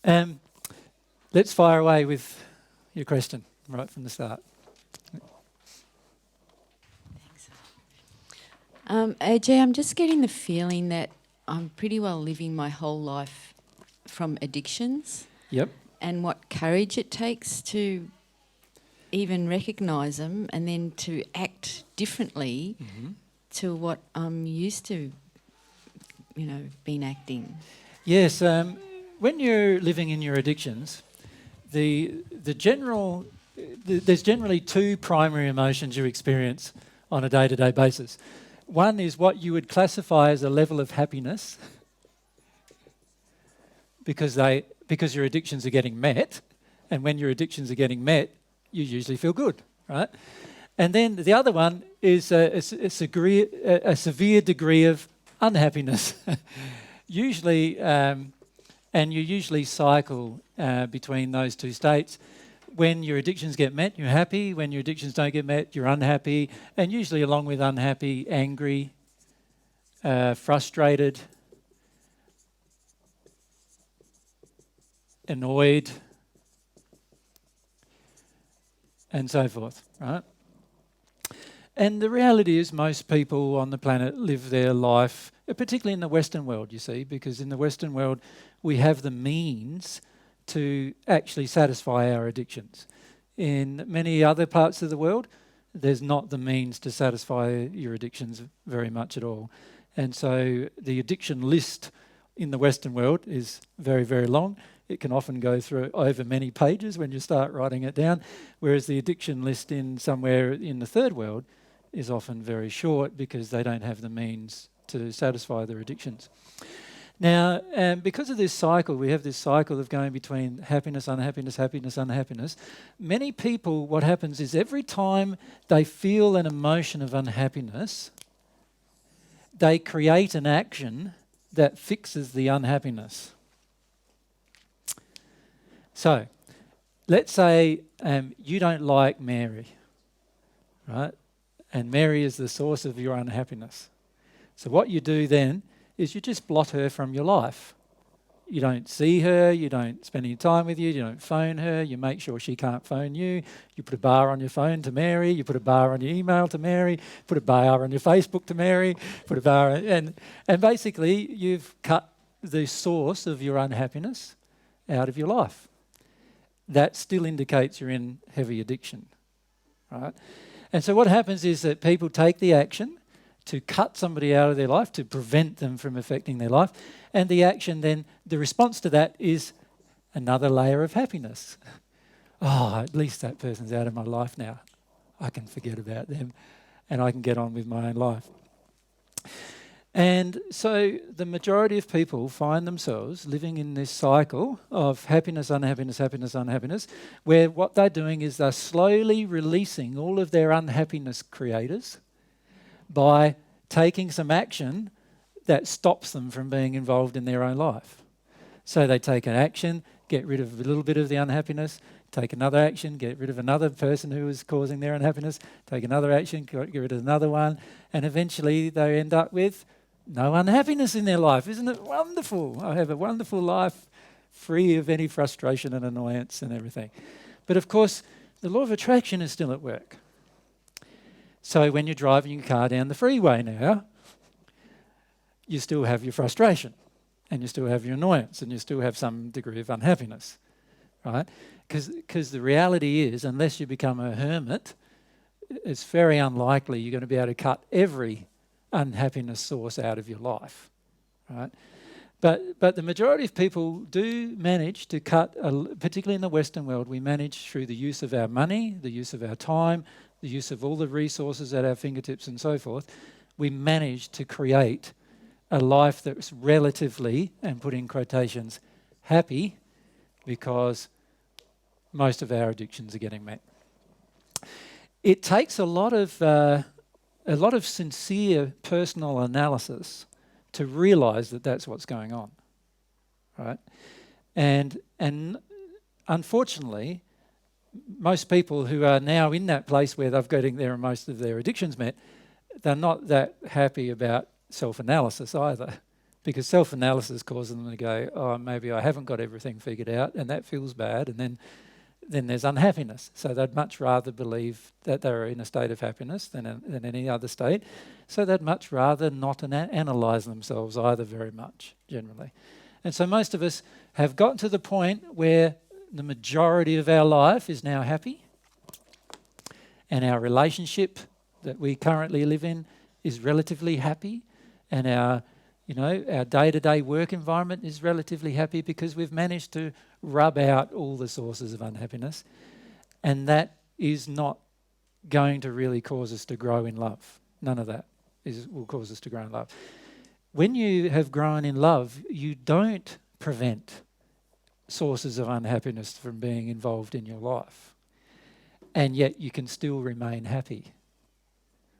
Um, let's fire away with your question right from the start. AJ, I'm just getting the feeling that I'm pretty well living my whole life from addictions. Yep. And what courage it takes to even recognise them and then to act differently to what I'm used to, been acting. Yes. When you're living in your addictions, there's generally two primary emotions you experience on a day-to-day basis. One is what you would classify as a level of happiness because your addictions are getting met, and when your addictions are getting met, you usually feel good, right? And then the other one is a severe degree of unhappiness. Usually, and you usually cycle between those two states. When your addictions get met, you're happy. When your addictions don't get met, you're unhappy. And usually along with unhappy, angry, frustrated, annoyed, and so forth, right? And the reality is most people on the planet live their life, particularly in the Western world, you see, because in the Western world we have the means to actually satisfy our addictions. In many other parts of the world, there's not the means to satisfy your addictions very much at all. And so the addiction list in the Western world is very, very long. It can often go through over many pages when you start writing it down, whereas the addiction list in somewhere in the third world is often very short because they don't have the means to satisfy their addictions. Now, because of this cycle, we have this cycle of going between happiness, unhappiness, happiness, unhappiness. Many people, what happens is every time they feel an emotion of unhappiness, they create an action that fixes the unhappiness. So, let's say you don't like Mary, right? And Mary is the source of your unhappiness. So what you do then is you just blot her from your life. You don't see her, you don't spend any time with you don't phone her, you make sure she can't phone you, you put a bar on your phone to Mary, you put a bar on your email to Mary, put a bar on your Facebook to Mary, put a bar and basically you've cut the source of your unhappiness out of your life. That still indicates you're in heavy addiction, right? And so what happens is that people take the action to cut somebody out of their life, to prevent them from affecting their life. And the action then, the response to that is another layer of happiness. Oh, at least that person's out of my life now. I can forget about them and I can get on with my own life. And so the majority of people find themselves living in this cycle of happiness, unhappiness, happiness, unhappiness, where what they're doing is they're slowly releasing all of their unhappiness creators by taking some action that stops them from being involved in their own life. So they take an action, get rid of a little bit of the unhappiness, take another action, get rid of another person who is causing their unhappiness, take another action, get rid of another one, and eventually they end up with no unhappiness in their life. Isn't it wonderful? I have a wonderful life free of any frustration and annoyance and everything. But of course, the law of attraction is still at work. So when you're driving your car down the freeway now, you still have your frustration and you still have your annoyance and you still have some degree of unhappiness, right? Because the reality is, unless you become a hermit, it's very unlikely you're going to be able to cut every unhappiness source out of your life, right? But the majority of people do manage to cut, particularly in the Western world, we manage through the use of our money, the use of our time, the use of all the resources at our fingertips and so forth, we manage to create a life that's relatively, and put in quotations, happy, because most of our addictions are getting met. It takes a lot of sincere personal analysis to realise that that's what's going on, right? And unfortunately, most people who are now in that place where they've got most of their addictions met, they're not that happy about self-analysis either. because self-analysis causes them to go, oh, maybe I haven't got everything figured out, and that feels bad, and then there's unhappiness. So they'd much rather believe that they're in a state of happiness than any other state. So they'd much rather not analyse themselves either very much, generally. And so most of us have gotten to the point where the majority of our life is now happy, and our relationship that we currently live in is relatively happy, and our day-to-day work environment is relatively happy because we've managed to rub out all the sources of unhappiness, and that is not going to really cause us to grow in love. None of that will cause us to grow in love. When you have grown in love, you don't prevent sources of unhappiness from being involved in your life, and yet you can still remain happy.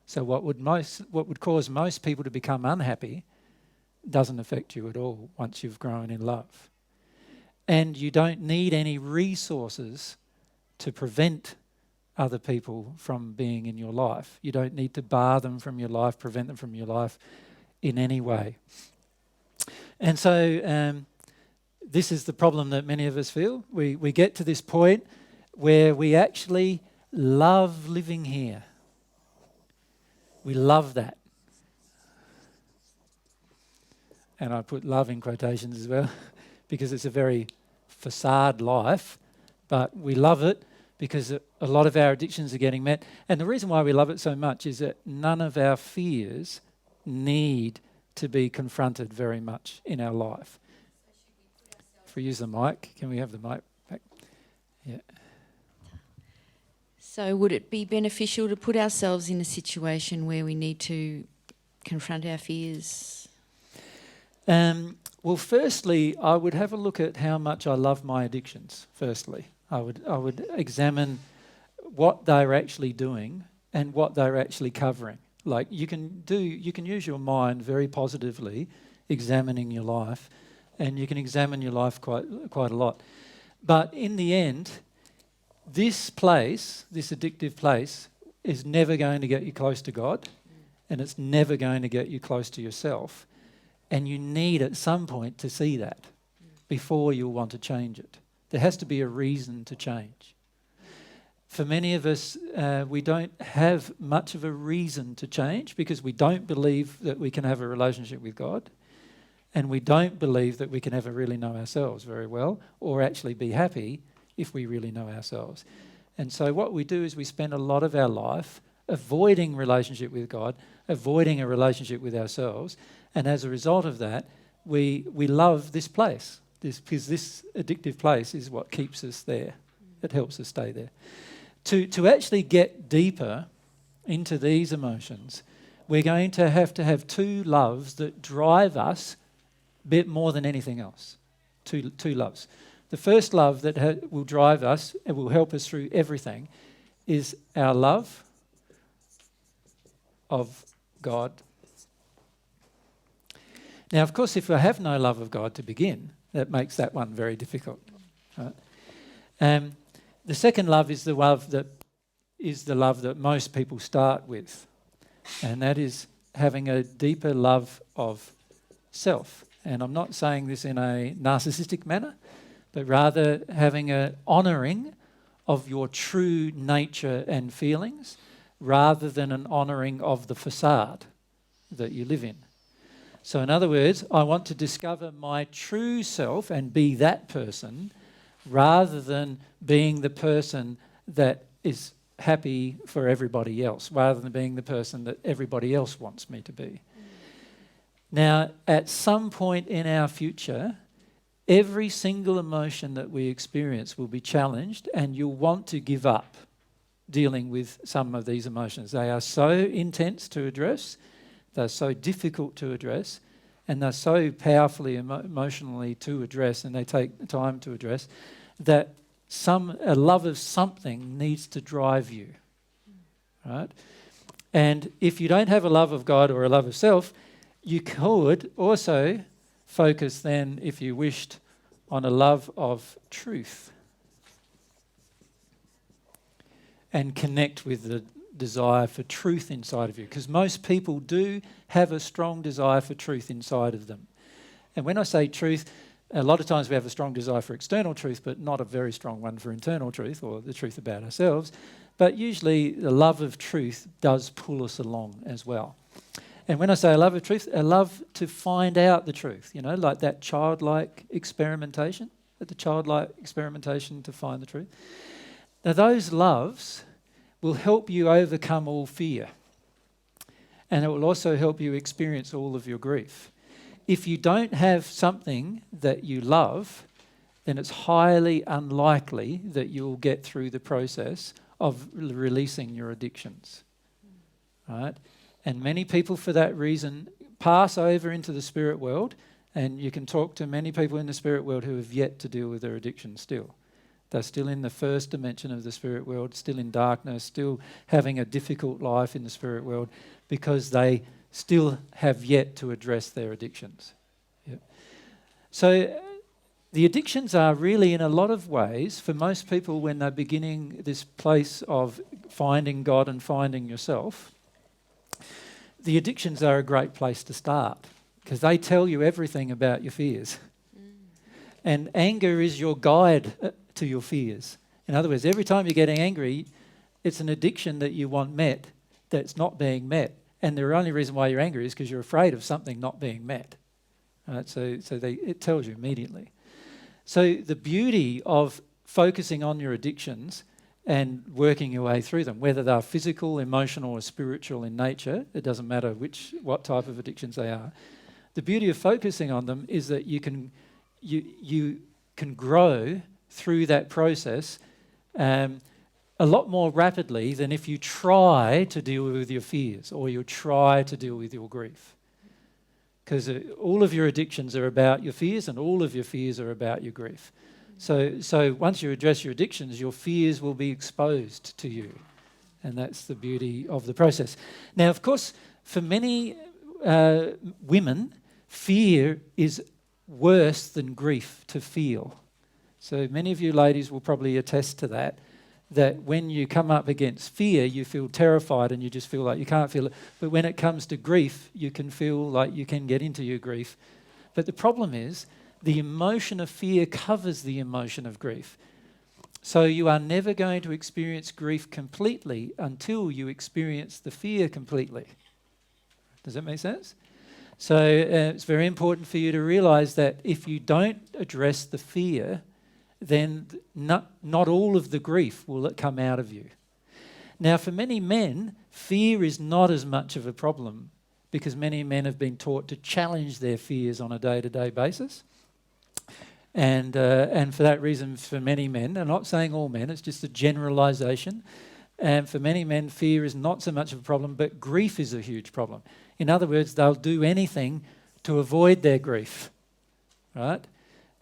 So what would cause most people to become unhappy doesn't affect you at all once you've grown in love. And you don't need any resources to prevent other people from being in your life. You don't need to bar them from your life, prevent them from your life in any way. And so this is the problem that many of us feel. We get to this point where we actually love living here. We love that. And I put love in quotations as well because it's a very facade life, but we love it because a lot of our addictions are getting met. And the reason why we love it so much is that none of our fears need to be confronted very much in our life. If we use the mic, can we have the mic back? Yeah. So would it be beneficial to put ourselves in a situation where we need to confront our fears? Well, firstly, I would have a look at how much I love my addictions, firstly. I would examine what they're actually doing and what they're actually covering. Like you can use your mind very positively examining your life, and you can examine your life quite a lot. But in the end, this addictive place, is never going to get you close to God, and it's never going to get you close to yourself. And you need at some point to see that before you'll want to change it. There has to be a reason to change. For many of us, we don't have much of a reason to change because we don't believe that we can have a relationship with God, and we don't believe that we can ever really know ourselves very well or actually be happy if we really know ourselves. And so what we do is we spend a lot of our life avoiding relationship with God, avoiding a relationship with ourselves, and as a result of that, we love this place, because this addictive place is what keeps us there. It helps us stay there. To actually get deeper into these emotions, we're going to have two loves that drive us a bit more than anything else. Two loves. The first love that will drive us and will help us through everything is our love of God. Now, of course, if we have no love of God to begin, that makes that one very difficult. Right? The second love is the love that most people start with, and that is having a deeper love of self. And I'm not saying this in a narcissistic manner, but rather having an honouring of your true nature and feelings, rather than an honouring of the facade that you live in. So in other words, I want to discover my true self and be that person, rather than being the person that is happy for everybody else, rather than being the person that everybody else wants me to be. Now, at some point in our future, every single emotion that we experience will be challenged, and you'll want to give up dealing with some of these emotions. They are so intense to address, they're so difficult to address, and they're so powerfully emotionally to address, and they take time to address, that a love of something needs to drive you, right? And if you don't have a love of God or a love of self, you could also focus then, if you wished, on a love of truth and connect with the desire for truth inside of you, because most people do have a strong desire for truth inside of them. And when I say truth, a lot of times we have a strong desire for external truth, but not a very strong one for internal truth or the truth about ourselves. But usually the love of truth does pull us along as well. And when I say a love of truth, a love to find out the truth, like that childlike experimentation, to find the truth. Now those loves will help you overcome all fear. And it will also help you experience all of your grief. If you don't have something that you love, then it's highly unlikely that you'll get through the process of releasing your addictions. Right? And many people, for that reason, pass over into the spirit world, and you can talk to many people in the spirit world who have yet to deal with their addiction still. They're still in the first dimension of the spirit world, still in darkness, still having a difficult life in the spirit world because they still have yet to address their addictions. Yep. So the addictions are really, in a lot of ways, for most people when they're beginning this place of finding God and finding yourself, the addictions are a great place to start because they tell you everything about your fears. And anger is your guide to your fears. In other words, every time you're getting angry, it's an addiction that you want met that's not being met. And the only reason why you're angry is because you're afraid of something not being met. Right? So it tells you immediately. So the beauty of focusing on your addictions and working your way through them, whether they're physical, emotional or spiritual in nature, it doesn't matter what type of addictions they are. The beauty of focusing on them is that you can grow through that process a lot more rapidly than if you try to deal with your fears or you try to deal with your grief. Because all of your addictions are about your fears and all of your fears are about your grief. So once you address your addictions, your fears will be exposed to you. And that's the beauty of the process. Now, of course, for many women, fear is worse than grief to feel. So many of you ladies will probably attest to that when you come up against fear, you feel terrified and you just feel like you can't feel it. But when it comes to grief, you can feel like you can get into your grief. But the problem is, the emotion of fear covers the emotion of grief. So you are never going to experience grief completely until you experience the fear completely. Does that make sense? So it's very important for you to realize that if you don't address the fear, then not all of the grief will come out of you. Now, for many men, fear is not as much of a problem because many men have been taught to challenge their fears on a day-to-day basis. And for that reason, for many men, I'm not saying all men, it's just a generalization, and for many men, fear is not so much of a problem, but grief is a huge problem. In other words, they'll do anything to avoid their grief, right?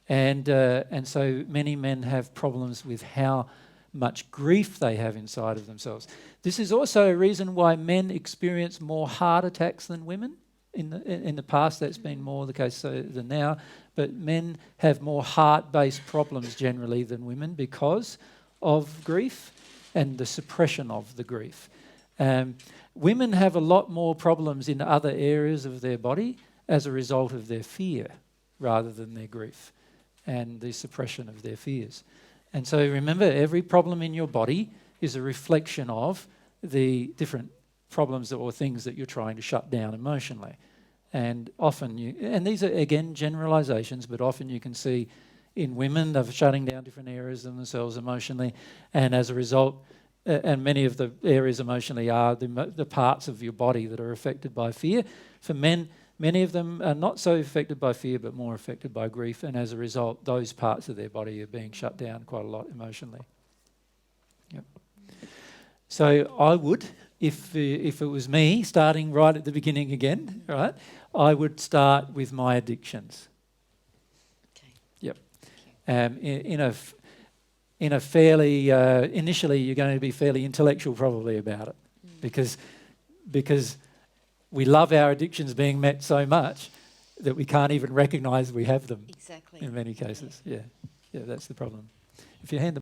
And so many men have problems with how much grief they have inside of themselves. This is also a reason why men experience more heart attacks than women. In the past, that's been more the case than now. But men have more heart-based problems generally than women because of grief and the suppression of the grief. Women have a lot more problems in other areas of their body as a result of their fear rather than their grief and the suppression of their fears. And so remember, every problem in your body is a reflection of the different problems or things that you're trying to shut down emotionally. And often and these are again generalizations, but often you can see in women they're shutting down different areas of themselves emotionally, and as a result, and many of the areas emotionally are the parts of your body that are affected by fear. For men, many of them are not so affected by fear, but more affected by grief, and as a result, those parts of their body are being shut down quite a lot emotionally. Yep. So I would, if it was me, starting right at the beginning again, right, I would start with my addictions. Okay. Yep. In a fairly initially, you're going to be fairly intellectual probably about it, because we love our addictions being met so much that we can't even recognise we have them. Exactly. In many cases, yeah, that's the problem. If you hand them